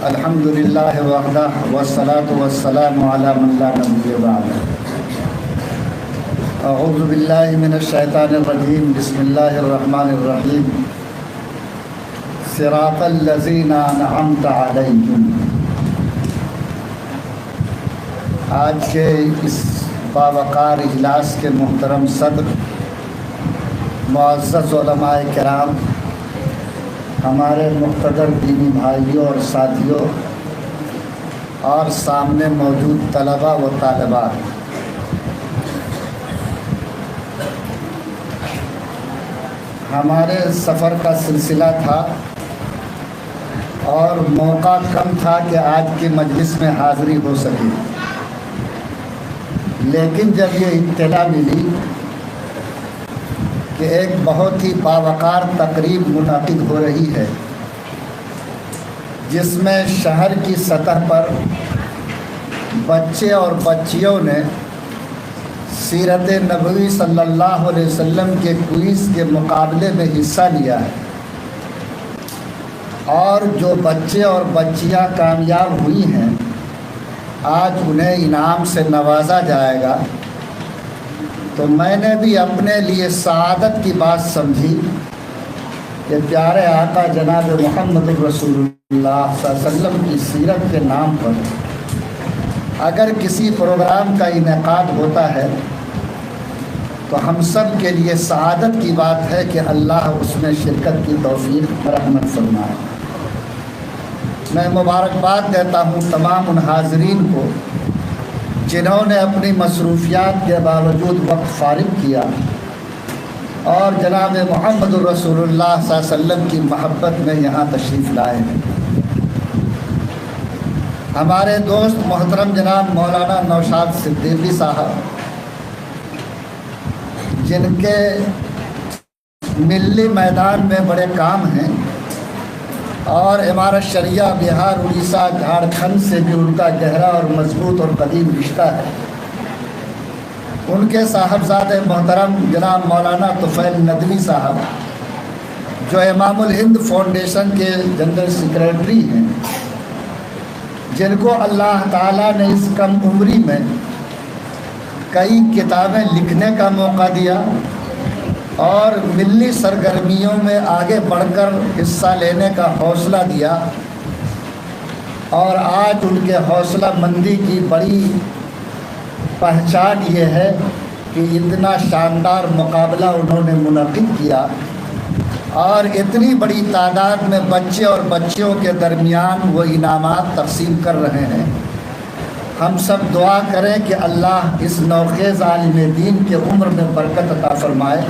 الحمد للہ وحدہ والصلاة والسلام علی من لا نبی بعدہ۔ اعوذ باللہ من الشیطان الرجیم، بسم اللہ الرحمن الرحیم۔ صراط الذین انعمت علیہم۔ آج کے اس باوقار اجلاس کے محترم صدر، معزز علماء کرام، ہمارے مقتدر دینی بھائیوں اور ساتھیوں، اور سامنے موجود طلباء و طالبات، ہمارے سفر کا سلسلہ تھا اور موقع کم تھا کہ آج کی مجلس میں حاضری ہو سکے، لیکن جب یہ اطلاع ملی کہ ایک بہت ہی باوقار تقریب منعقد ہو رہی ہے، جس میں شہر کی سطح پر بچے اور بچیوں نے سیرت نبوی صلی اللہ علیہ وسلم کے کوئز کے مقابلے میں حصہ لیا ہے، اور جو بچے اور بچیاں کامیاب ہوئی ہیں آج انہیں انعام سے نوازا جائے گا، تو میں نے بھی اپنے لیے سعادت کی بات سمجھی کہ پیارے آقا جناب محمد رسول اللہ صلی اللہ علیہ وسلم کی سیرت کے نام پر اگر کسی پروگرام کا انعقاد ہوتا ہے تو ہم سب کے لیے سعادت کی بات ہے کہ اللہ اس میں شرکت کی توفیق رحمت فرمائے۔ میں مبارکباد دیتا ہوں تمام ان حاضرین کو جنہوں نے اپنی مصروفیات کے باوجود وقت فارغ کیا اور جناب محمد رسول اللہ صلی اللہ علیہ وسلم کی محبت میں یہاں تشریف لائے ہیں۔ ہمارے دوست محترم جناب مولانا نوشاد صدیقی صاحب، جن کے ملی میدان میں بڑے کام ہیں اور امارت شریعہ بہار، اڑیسہ، جھارکھنڈ سے بھی ان کا گہرا اور مضبوط اور قدیم رشتہ ہے، ان کے صاحبزادے محترم جناب مولانا طفیل ندوی صاحب، جو امام الہند فاؤنڈیشن کے جنرل سیکریٹری ہیں، جن کو اللہ تعالیٰ نے اس کم عمری میں کئی کتابیں لکھنے کا موقع دیا اور ملی سرگرمیوں میں آگے بڑھ کر حصہ لینے کا حوصلہ دیا، اور آج ان کے حوصلہ مندی کی بڑی پہچان یہ ہے کہ اتنا شاندار مقابلہ انہوں نے منعقد کیا اور اتنی بڑی تعداد میں بچے اور بچیوں کے درمیان وہ انعامات تقسیم کر رہے ہیں۔ ہم سب دعا کریں کہ اللہ اس نوخیز عالم دین کے عمر میں برکت عطا فرمائے،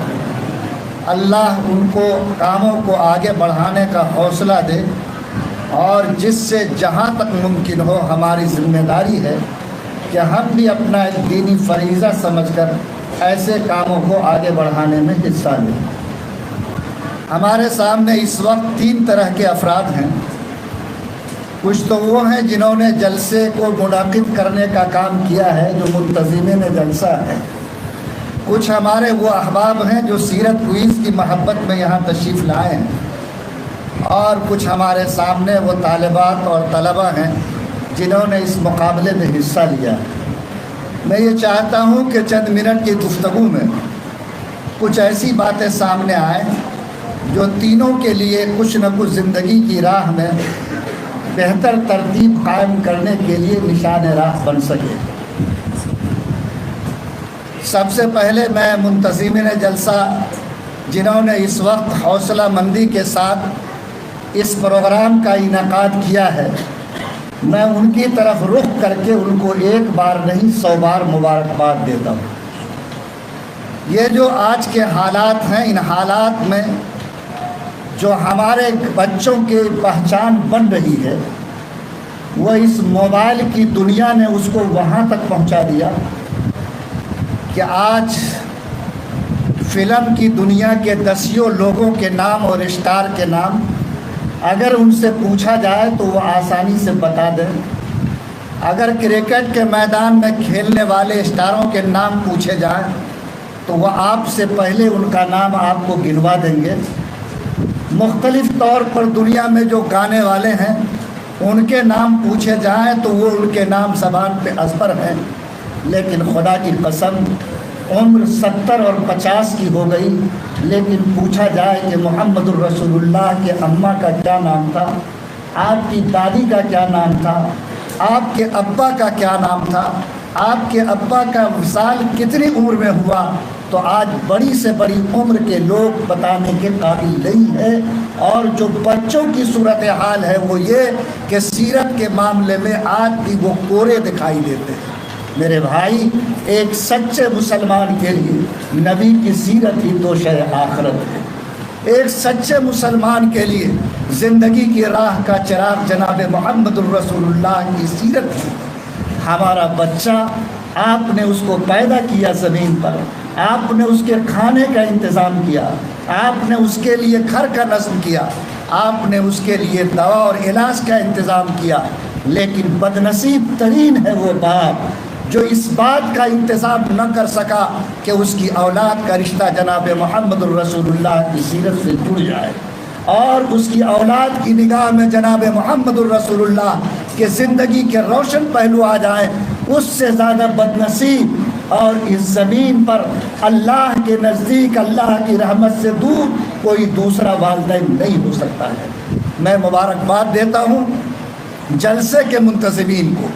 اللہ ان کو کاموں کو آگے بڑھانے کا حوصلہ دے، اور جس سے جہاں تک ممکن ہو ہماری ذمہ داری ہے کہ ہم بھی اپنا ایک دینی فریضہ سمجھ کر ایسے کاموں کو آگے بڑھانے میں حصہ لیں۔ ہمارے سامنے اس وقت 3 طرح کے افراد ہیں۔ کچھ تو وہ ہیں جنہوں نے جلسے کو منعقد کرنے کا کام کیا ہے، جو منتظمین جلسہ ہے۔ کچھ ہمارے وہ احباب ہیں جو سیرت کوئز کی محبت میں یہاں تشریف لائے ہیں، اور کچھ ہمارے سامنے وہ طالبات اور طلباء ہیں جنہوں نے اس مقابلے میں حصہ لیا۔ میں یہ چاہتا ہوں کہ چند منٹ کی گفتگو میں کچھ ایسی باتیں سامنے آئیں جو تینوں کے لیے کچھ نہ کچھ زندگی کی راہ میں بہتر ترتیب قائم کرنے کے لیے نشان راہ بن سکے۔ سب سے پہلے میں منتظمین جلسہ جنہوں نے اس وقت حوصلہ مندی کے ساتھ اس پروگرام کا انعقاد کیا ہے، میں ان کی طرف رخ کر کے ان کو 1 بار نہیں 100 بار مبارکباد دیتا ہوں۔ یہ جو آج کے حالات ہیں، ان حالات میں جو ہمارے بچوں کی پہچان بن رہی ہے، وہ اس موبائل کی دنیا نے اس کو وہاں تک پہنچا دیا کہ آج فلم کی دنیا کے دسیوں لوگوں کے نام اور اسٹار کے نام اگر ان سے پوچھا جائے تو وہ آسانی سے بتا دیں۔ اگر کرکٹ کے میدان میں کھیلنے والے اسٹاروں کے نام پوچھے جائیں تو وہ آپ سے پہلے ان کا نام آپ کو گنوا دیں گے۔ مختلف طور پر دنیا میں جو گانے والے ہیں ان کے نام پوچھے جائیں تو وہ ان کے نام زبان پہ ازبر ہیں، لیکن خدا کی قسم عمر 70 اور 50 کی ہو گئی، لیکن پوچھا جائے کہ محمد الرسول اللہ کے اماں کا کیا نام تھا، آپ کی دادی کا کیا نام تھا، آپ کے ابا کا کیا نام تھا، آپ کے ابا کا وصال کتنی عمر میں ہوا، تو آج بڑی سے بڑی عمر کے لوگ بتانے کے قابل نہیں ہے۔ اور جو بچوں کی صورتحال ہے وہ یہ کہ سیرت کے معاملے میں آج بھی وہ کورے دکھائی دیتے ہیں۔ میرے بھائی، ایک سچے مسلمان کے لیے نبی کی سیرت ہی توشہ آخرت ہے۔ ایک سچے مسلمان کے لیے زندگی کی راہ کا چراغ جناب محمد الرسول اللہ کی سیرت ہے۔ ہمارا بچہ، آپ نے اس کو پیدا کیا زمین پر، آپ نے اس کے کھانے کا انتظام کیا، آپ نے اس کے لیے گھر کا نظم کیا، آپ نے اس کے لیے دوا اور علاج کا انتظام کیا، لیکن بدنصیب ترین ہے وہ باپ جو اس بات کا انتظام نہ کر سکا کہ اس کی اولاد کا رشتہ جناب محمد الرسول اللہ کی سیرت سے جڑ جائے، اور اس کی اولاد کی نگاہ میں جناب محمد الرسول اللہ کے زندگی کے روشن پہلو آ جائیں۔ اس سے زیادہ بدنصیب اور اس زمین پر اللہ کے نزدیک اللہ کی رحمت سے دور کوئی دوسرا والدین نہیں ہو سکتا ہے۔ میں مبارکباد دیتا ہوں جلسے کے منتظمین کو،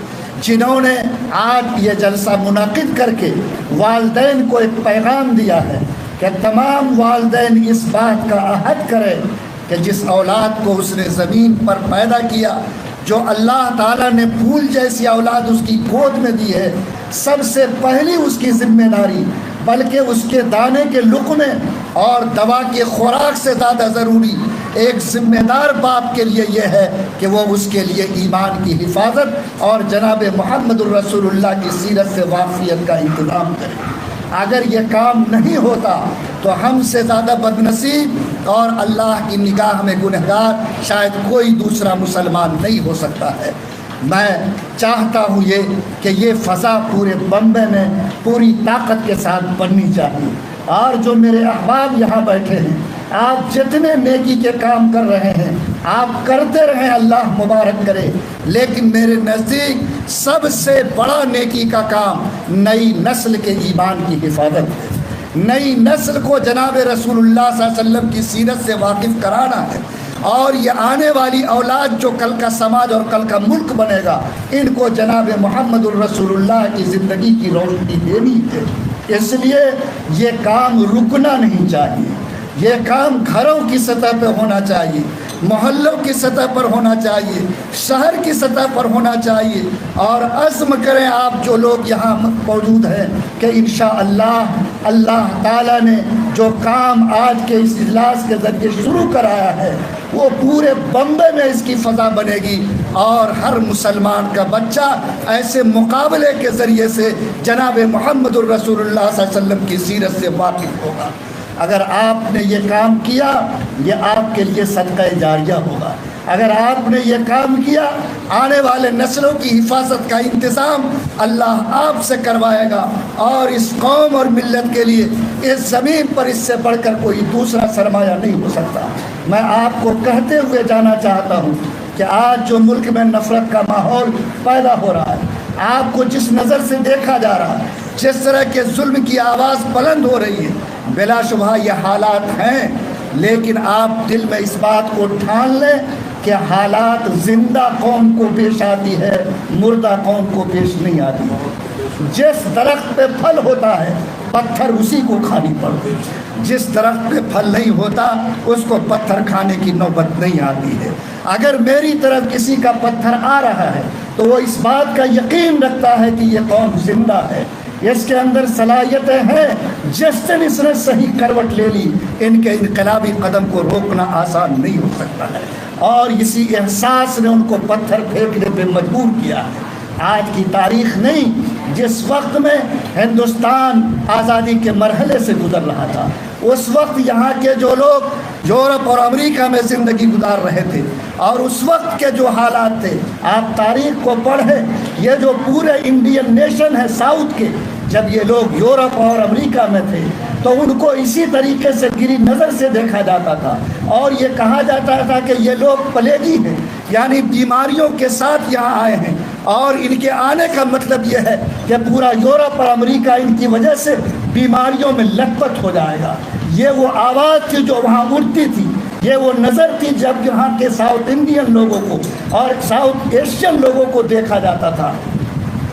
جنہوں نے آج یہ جلسہ منعقد کر کے والدین کو ایک پیغام دیا ہے کہ تمام والدین اس بات کا عہد کریں کہ جس اولاد کو اس نے زمین پر پیدا کیا، جو اللہ تعالیٰ نے پھول جیسی اولاد اس کی گود میں دی ہے، سب سے پہلی اس کی ذمہ داری، بلکہ اس کے دانے کے لقمے اور دوا کے خوراک سے زیادہ ضروری ایک ذمہ دار باپ کے لیے یہ ہے کہ وہ اس کے لیے ایمان کی حفاظت اور جناب محمد الرسول اللہ کی سیرت سے واقفیت کا انتظام کرے۔ اگر یہ کام نہیں ہوتا تو ہم سے زیادہ بدنصیب اور اللہ کی نگاہ میں گنہگار شاید کوئی دوسرا مسلمان نہیں ہو سکتا ہے۔ میں چاہتا ہوں کہ یہ فضا پورے بمبے میں پوری طاقت کے ساتھ بننی چاہیے، اور جو میرے احباب یہاں بیٹھے ہیں، آپ جتنے نیکی کے کام کر رہے ہیں آپ کرتے رہیں، اللہ مبارک کرے، لیکن میرے نزدیک سب سے بڑا نیکی کا کام نئی نسل کے ایمان کی حفاظت ہے، نئی نسل کو جناب رسول اللہ صلی اللہ علیہ وسلم کی سیرت سے واقف کرانا ہے، اور یہ آنے والی اولاد جو کل کا سماج اور کل کا ملک بنے گا، ان کو جناب محمد الرسول اللہ کی زندگی کی روشنی دینی ہے۔ اس لیے یہ کام رکنا نہیں چاہیے، یہ کام گھروں کی سطح پہ ہونا چاہیے، محلوں کی سطح پر ہونا چاہیے، شہر کی سطح پر ہونا چاہیے، اور عزم کریں آپ جو لوگ یہاں موجود ہیں کہ انشاءاللہ اللہ تعالیٰ نے جو کام آج کے اس اجلاس کے ذریعے شروع کرایا ہے وہ پورے بمبے میں اس کی فضا بنے گی، اور ہر مسلمان کا بچہ ایسے مقابلے کے ذریعے سے جناب محمد الرسول اللہ صلی اللہ علیہ وسلم کی سیرت سے واقف ہوگا۔ اگر آپ نے یہ کام کیا یہ آپ کے لیے صدقہ جاریہ ہوگا، اگر آپ نے یہ کام کیا آنے والے نسلوں کی حفاظت کا انتظام اللہ آپ سے کروائے گا، اور اس قوم اور ملت کے لیے اس زمین پر اس سے بڑھ کر کوئی دوسرا سرمایہ نہیں ہو سکتا۔ میں آپ کو کہتے ہوئے جانا چاہتا ہوں کہ آج جو ملک میں نفرت کا ماحول پیدا ہو رہا ہے، آپ کو جس نظر سے دیکھا جا رہا ہے، جس طرح کے ظلم کی آواز بلند ہو رہی ہے، بلا شبہ یہ حالات ہیں، لیکن آپ دل میں اس بات کو ٹھان لیں کہ حالات زندہ قوم کو پیش آتی ہے، مردہ قوم کو پیش نہیں آتی۔ جس درخت پہ پھل ہوتا ہے پتھر اسی کو کھانی پڑتی، جس درخت پہ پھل نہیں ہوتا اس کو پتھر کھانے کی نوبت نہیں آتی ہے۔ اگر میری طرف کسی کا پتھر آ رہا ہے تو وہ اس بات کا یقین رکھتا ہے کہ یہ قوم زندہ ہے، اس کے اندر صلاحیتیں ہیں، جس دن اس نے صحیح کروٹ لے لی ان کے انقلابی قدم کو روکنا آسان نہیں ہو سکتا ہے، اور اسی احساس نے ان کو پتھر پھینکنے پہ مجبور کیا ہے۔ آج کی تاریخ نہیں، جس وقت میں ہندوستان آزادی کے مرحلے سے گزر رہا تھا، اس وقت یہاں کے جو لوگ یورپ اور امریکہ میں زندگی گزار رہے تھے، اور اس وقت کے جو حالات تھے، آپ تاریخ کو پڑھیں، یہ جو پورے انڈین نیشن ہے ساؤتھ کے، جب یہ لوگ یورپ اور امریکہ میں تھے تو ان کو اسی طریقے سے گری نظر سے دیکھا جاتا تھا، اور یہ کہا جاتا تھا کہ یہ لوگ پلیگی ہیں، یعنی بیماریوں کے ساتھ یہاں آئے ہیں، اور ان کے آنے کا مطلب یہ ہے کہ پورا یورپ اور امریکہ ان کی وجہ سے بیماریوں میں لت پت ہو جائے گا۔ یہ وہ آواز تھی جو وہاں اٹھتی تھی، یہ وہ نظر تھی جب یہاں کے ساؤتھ انڈین لوگوں کو اور ساؤتھ ایشین لوگوں کو دیکھا جاتا تھا،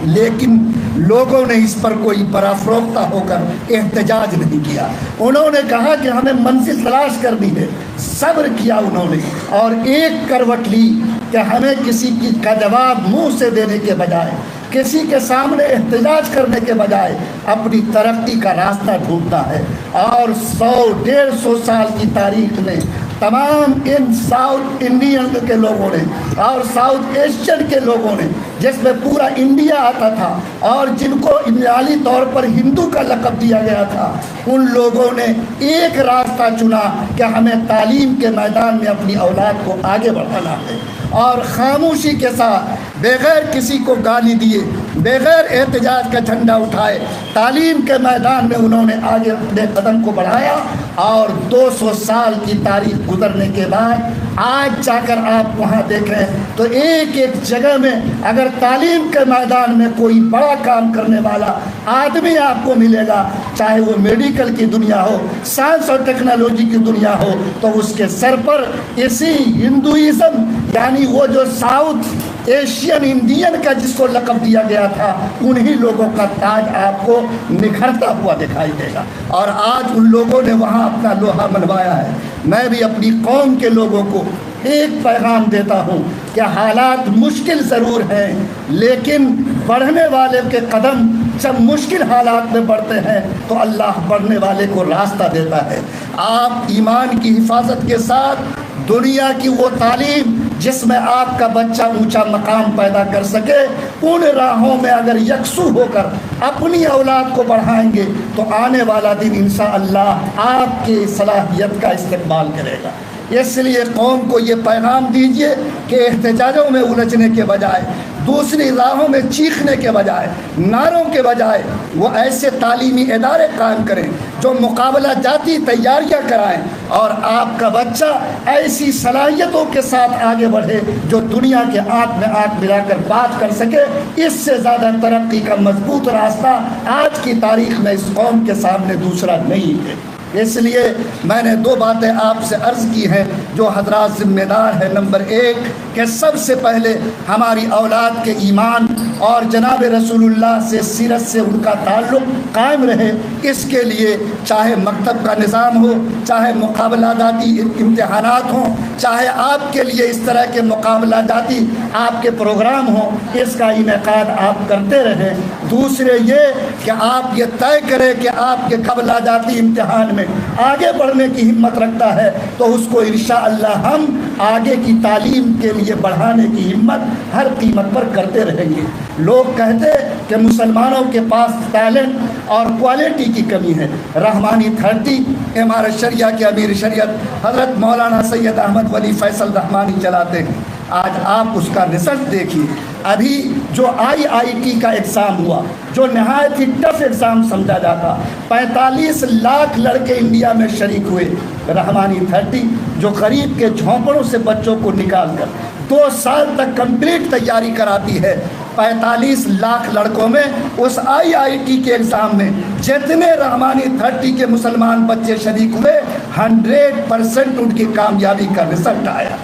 لیکن لوگوں نے اس پر کوئی برافروختہ ہو کر احتجاج نہیں کیا۔ انہوں نے کہا کہ ہمیں منزل تلاش کرنی ہے، صبر کیا انہوں نے، اور ایک کروٹ لی کہ ہمیں کسی کا جواب منہ سے دینے کے بجائے، کسی کے سامنے احتجاج کرنے کے بجائے اپنی ترقی کا راستہ ڈھونڈنا ہے۔ اور 100-150 سال کی تاریخ میں تمام ان ساؤتھ انڈین کے لوگوں نے اور ساؤتھ ایشین کے لوگوں نے، جس میں پورا انڈیا آتا تھا اور جن کو انفرادی طور پر ہندو کا لقب دیا گیا تھا، ان لوگوں نے ایک راستہ چنا کہ ہمیں تعلیم کے میدان میں اپنی اولاد کو آگے بڑھانا ہے، اور خاموشی کے ساتھ بغیر کسی کو گالی دیے، بغیر احتجاج کا جھنڈا اٹھائے، تعلیم کے میدان میں انہوں نے آگے اپنے قدم کو بڑھایا۔ اور 200 سال کی تاریخ گزرنے کے بعد آج جا کر آپ وہاں دیکھیں تو ایک ایک جگہ میں اگر تعلیم کے میدان میں کوئی بڑا کام کرنے والا آدمی آپ کو ملے گا، چاہے وہ میڈیکل کی دنیا ہو، سائنس اور ٹیکنالوجی کی دنیا ہو، تو اس کے سر پر اسی ہندوازم، یعنی وہ جو ساؤتھ ایشین انڈین کا جس کو لقب دیا گیا تھا، انہی لوگوں کا تاج آپ کو نکھرتا ہوا دکھائی دے گا۔ اور آج ان لوگوں نے وہاں اپنا لوہا منوایا ہے۔ میں بھی اپنی قوم کے لوگوں کو ایک پیغام دیتا ہوں کہ حالات مشکل ضرور ہیں، لیکن بڑھنے والے کے قدم جب مشکل حالات میں بڑھتے ہیں تو اللہ بڑھنے والے کو راستہ دیتا ہے۔ آپ ایمان کی حفاظت کے ساتھ دنیا کی وہ تعلیم جس میں آپ کا بچہ اونچا مقام پیدا کر سکے، ان راہوں میں اگر یکسو ہو کر اپنی اولاد کو بڑھائیں گے تو آنے والا دن انشاءاللہ آپ کی صلاحیت کا استقبال کرے گا۔ اس لیے قوم کو یہ پیغام دیجئے کہ احتجاجوں میں الجھنے کے بجائے، دوسری راہوں میں چیخنے کے بجائے، نعروں کے بجائے، وہ ایسے تعلیمی ادارے قائم کریں جو مقابلہ جاتی تیاریاں کرائیں، اور آپ کا بچہ ایسی صلاحیتوں کے ساتھ آگے بڑھے جو دنیا کے آنکھ میں آنکھ ملا کر بات کر سکے۔ اس سے زیادہ ترقی کا مضبوط راستہ آج کی تاریخ میں اس قوم کے سامنے دوسرا نہیں ہے۔ اس لیے میں نے 2 باتیں آپ سے عرض کی ہیں جو حضرات ذمہ دار ہیں۔ نمبر 1 کہ سب سے پہلے ہماری اولاد کے ایمان اور جناب رسول اللہ سے، سیرت سے ان کا تعلق قائم رہے، اس کے لیے چاہے مکتب کا نظام ہو، چاہے مقابلہ جاتی امتحانات ہوں، چاہے آپ کے لیے اس طرح کے مقابلہ جاتی آپ کے پروگرام ہوں، اس کا انعقاد آپ کرتے رہیں۔ دوسرے یہ کہ آپ یہ طے کریں کہ آپ کے قابلہ جاتی امتحان میں آگے بڑھنے کی ہمت رکھتا ہے تو اس کو انشاءاللہ ہم آگے کی تعلیم کے لیے بڑھانے کی ہمت ہر قیمت پر کرتے رہیں گے۔ لوگ کہتے کہ مسلمانوں کے پاس ٹیلنٹ اور کوالٹی کی کمی ہے۔ رحمانی 30 امارت شریعہ کے امیر شریعت حضرت مولانا سید احمد ولی فیصل رحمانی چلاتے ہیں۔ آج آپ اس کا رزلٹ دیکھیے۔ ابھی جو IIT کا ایگزام ہوا، جو نہایت ہی ٹف ایگزام سمجھا جاتا، 45 لاکھ لڑکے انڈیا میں شریک ہوئے۔ رحمانی 30 جو غریب کے جھونپڑوں سے بچوں کو نکال کر 2 سال تک کمپلیٹ تیاری کراتی ہے، 45 لاکھ لڑکوں میں اس IIT کے ایگزام میں جتنے رحمانی 30 کے مسلمان بچے شریک ہوئے، 100% ان کی کامیابی کا رزلٹ آیا۔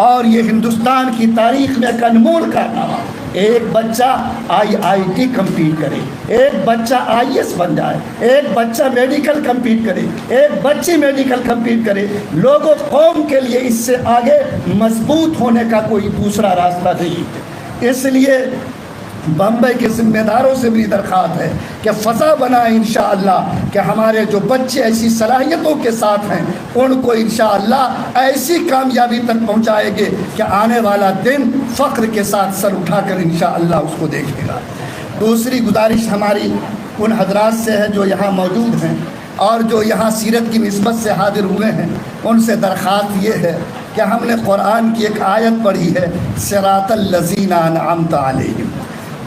اور یہ ہندوستان کی تاریخ میں ایک انمول کارنامہ، ایک بچہ IIT کمپلیٹ کرے، ایک بچہ IAS بن جائے، ایک بچہ میڈیکل کمپلیٹ کرے، ایک بچی میڈیکل کمپلیٹ کرے۔ لوگوں قوم کے لیے اس سے آگے مضبوط ہونے کا کوئی دوسرا راستہ نہیں۔ اس لیے بمبئی کے ذمہ داروں سے بھی درخواست ہے کہ فضا بنائیں انشاءاللہ کہ ہمارے جو بچے ایسی صلاحیتوں کے ساتھ ہیں ان کو انشاءاللہ ایسی کامیابی تک پہنچائیں گے کہ آنے والا دن فخر کے ساتھ سر اٹھا کر انشاءاللہ اس کو دیکھے گا۔ دوسری گزارش ہماری ان حضرات سے ہے جو یہاں موجود ہیں اور جو یہاں سیرت کی نسبت سے حاضر ہوئے ہیں، ان سے درخواست یہ ہے کہ ہم نے قرآن کی ایک آیت پڑھی ہے، صراط الذین انعمت علیہم،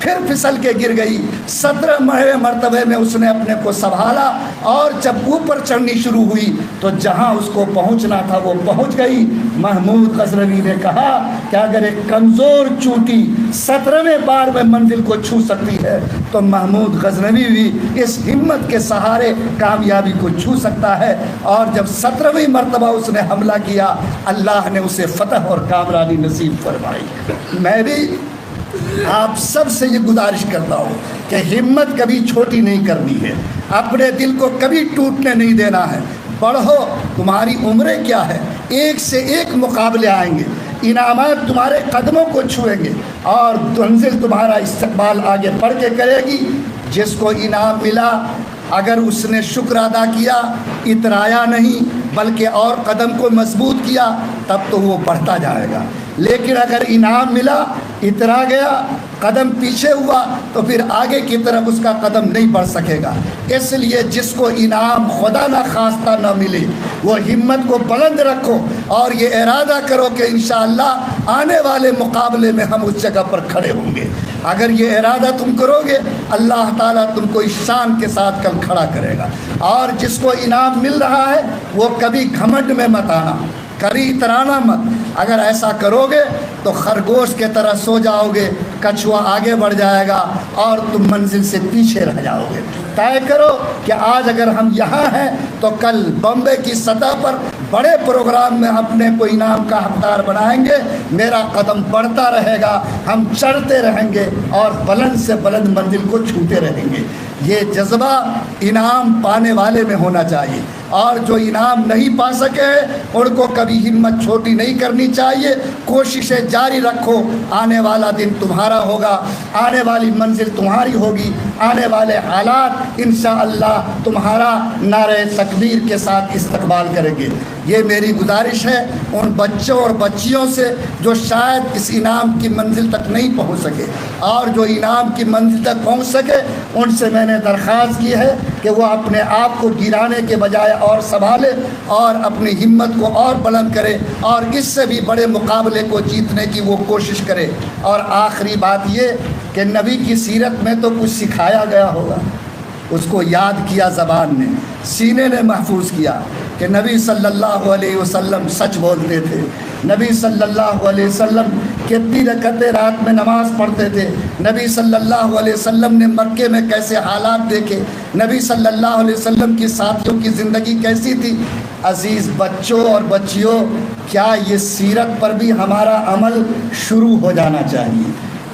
پھر پھسل کے گر گئی۔ 17 مرتبے میں اس نے اپنے کو سنبھالا، اور جب اوپر چڑھنی شروع ہوئی تو جہاں اس کو پہنچنا تھا وہ پہنچ گئی۔ محمود غزنوی نے کہا کہ اگر ایک کمزور چونٹی 17ویں بار میں منزل کو چھو سکتی ہے تو محمود غزنوی بھی اس ہمت کے سہارے کامیابی کو چھو سکتا ہے۔ اور جب 17ویں مرتبہ اس نے حملہ کیا، اللہ نے اسے فتح اور کامرانی نصیب فرمائی۔ میں بھی آپ سب سے یہ گزارش کرتا ہوں کہ ہمت کبھی چھوٹی نہیں کرنی ہے، اپنے دل کو کبھی ٹوٹنے نہیں دینا ہے۔ پڑھو، تمہاری عمریں کیا ہے، ایک سے ایک مقابلے آئیں گے، انعامات تمہارے قدموں کو چھوئیں گے، اور منزل تمہارا استقبال آگے بڑھ کے کرے گی۔ جس کو انعام ملا، اگر اس نے شکر ادا کیا، اترایا نہیں بلکہ اور قدم کو مضبوط کیا، تب تو وہ بڑھتا جائے گا۔ لیکن اگر انعام ملا، اترا گیا، قدم پیچھے ہوا، تو پھر آگے کی طرف اس کا قدم نہیں بڑھ سکے گا۔ اس لیے جس کو انعام خدا نہ خواستہ نہ ملے، وہ ہمت کو بلند رکھو اور یہ ارادہ کرو کہ انشاءاللہ آنے والے مقابلے میں ہم اس جگہ پر کھڑے ہوں گے۔ اگر یہ ارادہ تم کرو گے، اللہ تعالیٰ تم کو اس شان کے ساتھ کل کھڑا کرے گا۔ اور جس کو انعام مل رہا ہے وہ کبھی گھمنڈ میں مت آنا، کری اترانا مت۔ اگر ایسا کرو گے تو خرگوش کے طرح سو جاؤ گے، کچھوا آگے بڑھ جائے گا اور تم منزل سے پیچھے رہ جاؤ گے۔ طے کرو کہ آج اگر ہم یہاں ہیں تو کل بمبے کی سطح پر بڑے پروگرام میں اپنے کو انعام کا حقدار بنائیں گے۔ میرا قدم بڑھتا رہے گا، ہم چڑھتے رہیں گے اور بلند سے بلند منزل کو چھوتے رہیں گے۔ یہ جذبہ انعام پانے والے میں ہونا چاہیے، اور جو انعام نہیں پا سکے ان کو کبھی ہمت چھوٹی نہیں کرنی چاہیے۔ کوششیں جاری رکھو، آنے والا دن تمہارا ہوگا، آنے والی منزل تمہاری ہوگی، آنے والے حالات انشاءاللہ تمہارا نعرہ تکبیر کے ساتھ استقبال کریں گے۔ یہ میری گزارش ہے ان بچوں اور بچیوں سے جو شاید اس انعام کی منزل تک نہیں پہنچ سکے، اور جو انعام کی منزل تک پہنچ سکے ان سے میں نے درخواست کی ہے کہ وہ اپنے آپ کو گرانے کے بجائے اور سنبھالے اور اپنی ہمت کو اور بلند کرے، اور اس سے بھی بڑے مقابلے کو جیتنے کی وہ کوشش کرے۔ اور آخری بات یہ کہ نبی کی سیرت میں تو کچھ سکھایا گیا ہوگا، اس کو یاد کیا زبان نے، سینے نے محفوظ کیا کہ نبی صلی اللہ علیہ وسلم سچ بولتے تھے، نبی صلی اللہ علیہ وسلم کتنی رکعتیں رات میں نماز پڑھتے تھے، نبی صلی اللہ علیہ وسلم نے مکے میں کیسے حالات دیکھے، نبی صلی اللہ علیہ وسلم کی ساتھیوں کی زندگی کیسی تھی۔ عزیز بچوں اور بچیوں، کیا یہ سیرت پر بھی ہمارا عمل شروع ہو جانا چاہیے۔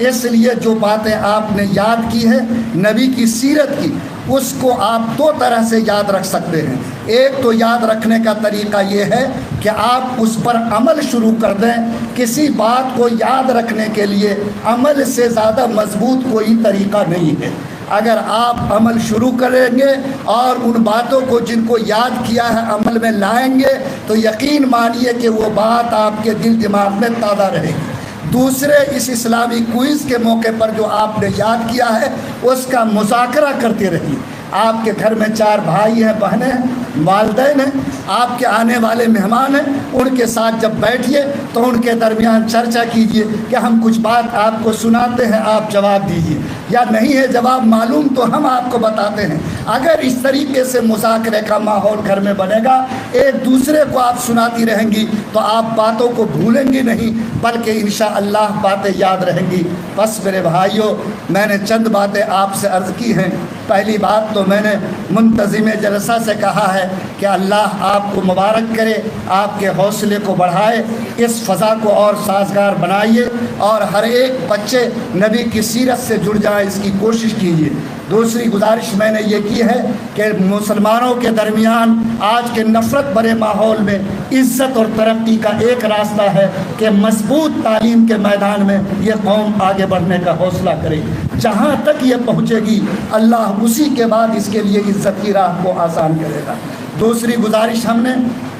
اس لیے جو باتیں آپ نے یاد کی ہیں نبی کی سیرت کی، اس کو آپ دو طرح سے یاد رکھ سکتے ہیں۔ ایک تو یاد رکھنے کا طریقہ یہ ہے کہ آپ اس پر عمل شروع کر دیں۔ کسی بات کو یاد رکھنے کے لیے عمل سے زیادہ مضبوط کوئی طریقہ نہیں ہے۔ اگر آپ عمل شروع کریں گے اور ان باتوں کو جن کو یاد کیا ہے عمل میں لائیں گے تو یقین مانیے کہ وہ بات آپ کے دل دماغ میں تازہ رہے گی۔ دوسرے، اس اسلامی کوئز کے موقع پر جو آپ نے یاد کیا ہے اس کا مذاکرہ کرتے رہیے۔ آپ کے گھر میں 4 بھائی ہیں، بہنیں ہیں، والدین ہیں، آپ کے آنے والے مہمان ہیں، ان کے ساتھ جب بیٹھیے تو ان کے درمیان چرچا کیجئے کہ ہم کچھ بات آپ کو سناتے ہیں، آپ جواب دیجئے، یا نہیں ہے جواب معلوم تو ہم آپ کو بتاتے ہیں۔ اگر اس طریقے سے مذاکرے کا ماحول گھر میں بنے گا، ایک دوسرے کو آپ سناتی رہیں گی تو آپ باتوں کو بھولیں گی نہیں بلکہ انشاءاللہ باتیں یاد رہیں گی۔ بس میرے بھائیوں، میں نے چند باتیں آپ سے عرض کی ہیں۔ پہلی بات تو میں نے منتظم جلسہ سے کہا ہے کہ اللہ آپ کو مبارک کرے، آپ کے حوصلے کو بڑھائے، اس فضا کو اور سازگار بنائیے، اور ہر ایک بچے نبی کی سیرت سے جڑ جائے، اس کی کوشش کیجیے۔ دوسری گزارش میں نے یہ کی ہے کہ مسلمانوں کے درمیان آج کے نفرت بھرے ماحول میں عزت اور ترقی کا ایک راستہ ہے کہ مضبوط تعلیم کے میدان میں یہ قوم آگے بڑھنے کا حوصلہ کرے۔ جہاں تک یہ پہنچے گی اللہ اسی کے بعد اس کے لیے عزت کی راہ کو آسان کرے گا۔ دوسری گزارش ہم نے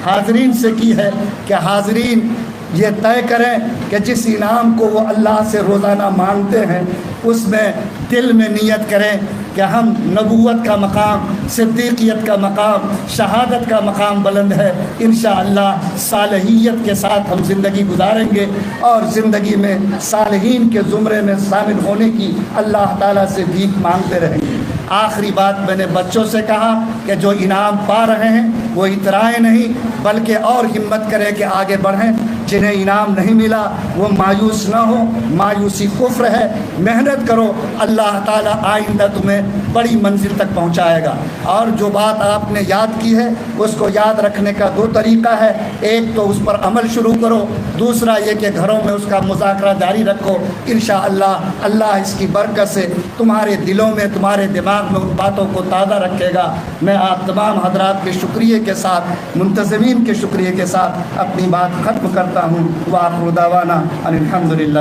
حاضرین سے کی ہے کہ حاضرین، یہ طے کریں کہ جس انعام کو وہ اللہ سے روزانہ مانگتے ہیں اس میں دل میں نیت کریں کہ ہم نبوت کا مقام، صدیقیت کا مقام، شہادت کا مقام بلند ہے، انشاءاللہ صالحیت کے ساتھ ہم زندگی گزاریں گے اور زندگی میں صالحین کے زمرے میں شامل ہونے کی اللہ تعالیٰ سے بھیک مانگتے رہیں گے۔ آخری بات میں نے بچوں سے کہا کہ جو انعام پا رہے ہیں وہ اترائیں نہیں بلکہ اور ہمت کریں کہ آگے بڑھیں، جنہیں انعام نہیں ملا وہ مایوس نہ ہو، مایوسی کفر ہے، محنت کرو، اللہ تعالیٰ آئندہ تمہیں بڑی منزل تک پہنچائے گا۔ اور جو بات آپ نے یاد کی ہے اس کو یاد رکھنے کا دو طریقہ ہے، ایک تو اس پر عمل شروع کرو، دوسرا یہ کہ گھروں میں اس کا مذاکرہ جاری رکھو، انشاءاللہ اللہ اس کی برکت سے تمہارے دلوں میں، تمہارے دماغ میں ان باتوں کو تازہ رکھے گا۔ میں آپ تمام حضرات کے شکریہ کے ساتھ، منتظمین کے شکریہ کے ساتھ اپنی بات ختم کرتا ہوں۔ وآخر دعوانا ان الحمد للہ۔